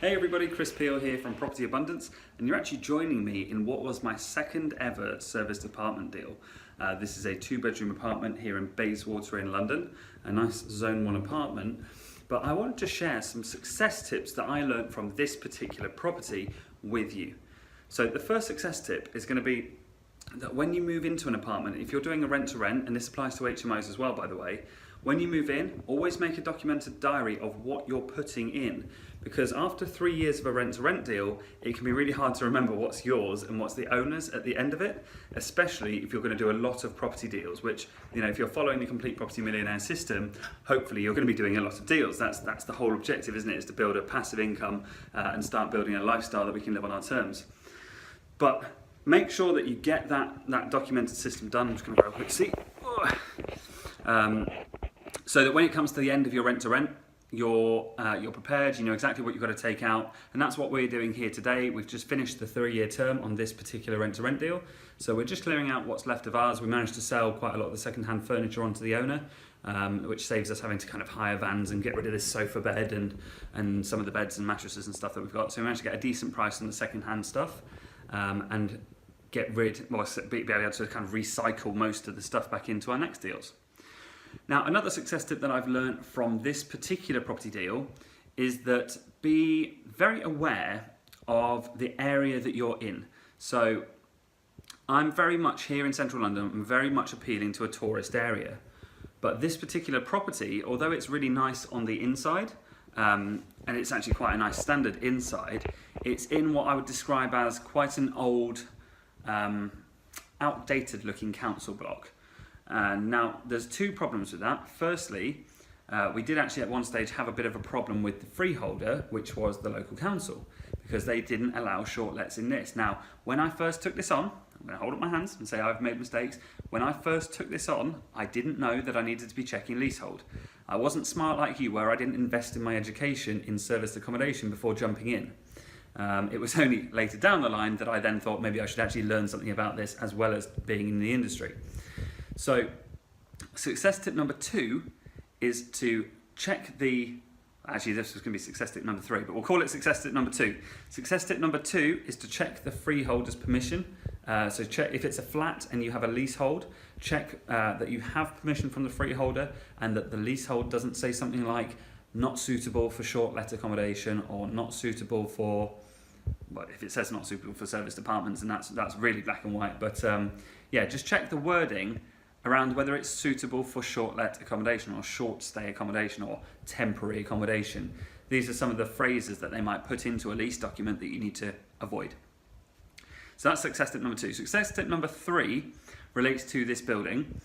Hey everybody, Chris Peel here from Property Abundance, and you're actually joining me in what was my second ever serviced apartment deal. This is a 2-bedroom apartment here in Bayswater in London, a nice Zone 1 apartment. But I wanted to share some success tips that I learned from this particular property with you. So the first success tip is going to be that when you move into an apartment, if you're doing a rent to rent, and this applies to HMOs as well by the way, when you move in, always make a documented diary of what you're putting in, because after 3 years of a rent to rent deal, it can be really hard to remember what's yours and what's the owner's at the end of it, especially if you're going to do a lot of property deals, which, you know, if you're following the Complete Property Millionaire system, hopefully you're going to be doing a lot of deals. That's the whole objective, isn't it? Is to build a passive income and start building a lifestyle that we can live on our terms. But make sure that you get that documented system done. I'm just going to grab a quick seat. So that when it comes to the end of your rent to rent, you're prepared, you know exactly what you've got to take out, and that's what we're doing here today. We've just finished the 3-year term on this particular rent to rent deal, so we're just clearing out what's left of ours. We managed to sell quite a lot of the second-hand furniture onto the owner, which saves us having to kind of hire vans and get rid of this sofa bed and some of the beds and mattresses and stuff that we've got. So we managed to get a decent price on the second-hand stuff and be able to kind of recycle most of the stuff back into our next deals. Now, another success tip that I've learned from this particular property deal is that be very aware of the area that you're in. So I'm very much here in central London, I'm very much appealing to a tourist area. But this particular property, although it's really nice on the inside, and it's actually quite a nice standard inside, it's in what I would describe as quite an old, outdated looking council block. Now, there's two problems with that. Firstly, we did actually at one stage have a bit of a problem with the freeholder, which was the local council, because they didn't allow short lets in this. Now, when I first took this on, I'm going to hold up my hands and say I've made mistakes. When I first took this on, I didn't know that I needed to be checking leasehold. I wasn't smart like you were. I didn't invest in my education in serviced accommodation before jumping in. It was only later down the line that I then thought maybe I should actually learn something about this as well as being in the industry. So, success tip number 2 is to check actually this was going to be success tip number 3, but we'll call it success tip number 2. Success tip number 2 is to check the freeholder's permission. So check if it's a flat and you have a leasehold, check that you have permission from the freeholder and that the leasehold doesn't say something like not suitable for short let accommodation or not suitable for, well, if it says not suitable for serviced apartments, and that's really black and white, but yeah, just check the wording around whether it's suitable for short let accommodation or short stay accommodation or temporary accommodation. These are some of the phrases that they might put into a lease document that you need to avoid. So that's success tip number 2. Success tip number 3 relates to this building.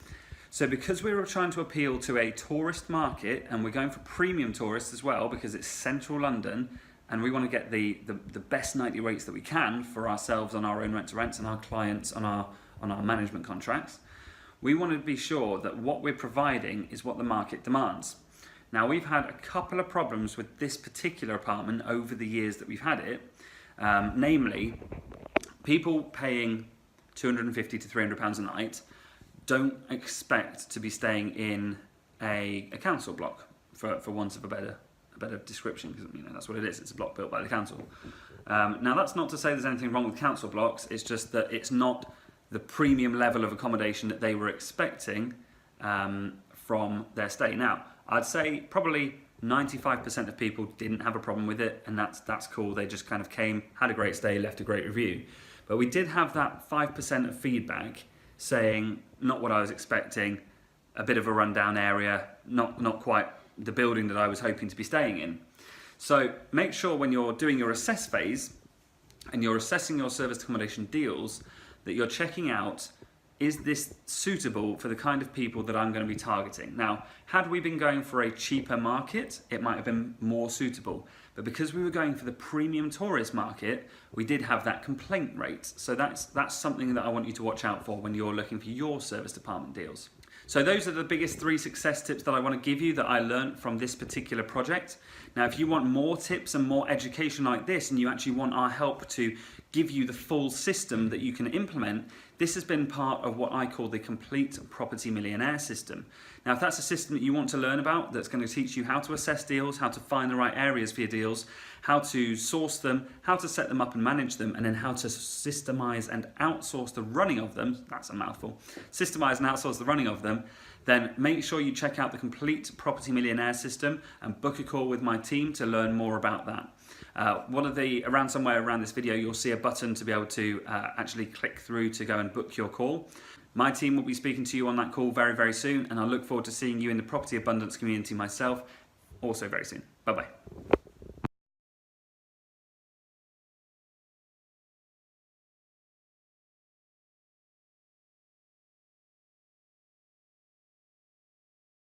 So because we were trying to appeal to a tourist market, and we're going for premium tourists as well because it's central London, and we want to get the best nightly rates that we can for ourselves on our own rent to rents and our clients on our management contracts, we want to be sure that what we're providing is what the market demands. Now, we've had a couple of problems with this particular apartment over the years that we've had it, namely people paying £250 to £300 a night don't expect to be staying in a council block, for want of a better description, because you know that's what it is. It's a block built by the council. Now, that's not to say there's anything wrong with council blocks. It's just that it's not the premium level of accommodation that they were expecting from their stay. Now, I'd say probably 95% of people didn't have a problem with it, and that's cool. They just kind of came, had a great stay, left a great review. But we did have that 5% of feedback saying, not what I was expecting, a bit of a rundown area, not quite the building that I was hoping to be staying in. So make sure when you're doing your assess phase and you're assessing your serviced accommodation deals that you're checking out, is this suitable for the kind of people that I'm going to be targeting? Now, had we been going for a cheaper market, it might have been more suitable. But because we were going for the premium tourist market, we did have that complaint rate. So that's something that I want you to watch out for when you're looking for your serviced apartment deals. So those are the biggest 3 success tips that I want to give you that I learned from this particular project. Now, if you want more tips and more education like this, and you actually want our help to give you the full system that you can implement, this has been part of what I call the Complete Property Millionaire system. Now, if that's a system that you want to learn about, that's going to teach you how to assess deals, how to find the right areas for your deals, how to source them, how to set them up and manage them, and then how to systemize and outsource the running of them, that's a mouthful, systemize and outsource the running of them, then make sure you check out the Complete Property Millionaire system and book a call with my team to learn more about that. Somewhere around this video, you'll see a button to be able to actually click through to go and book your call. My team will be speaking to you on that call very, very soon, and I look forward to seeing you in the Property Abundance community myself also very soon. Bye-bye.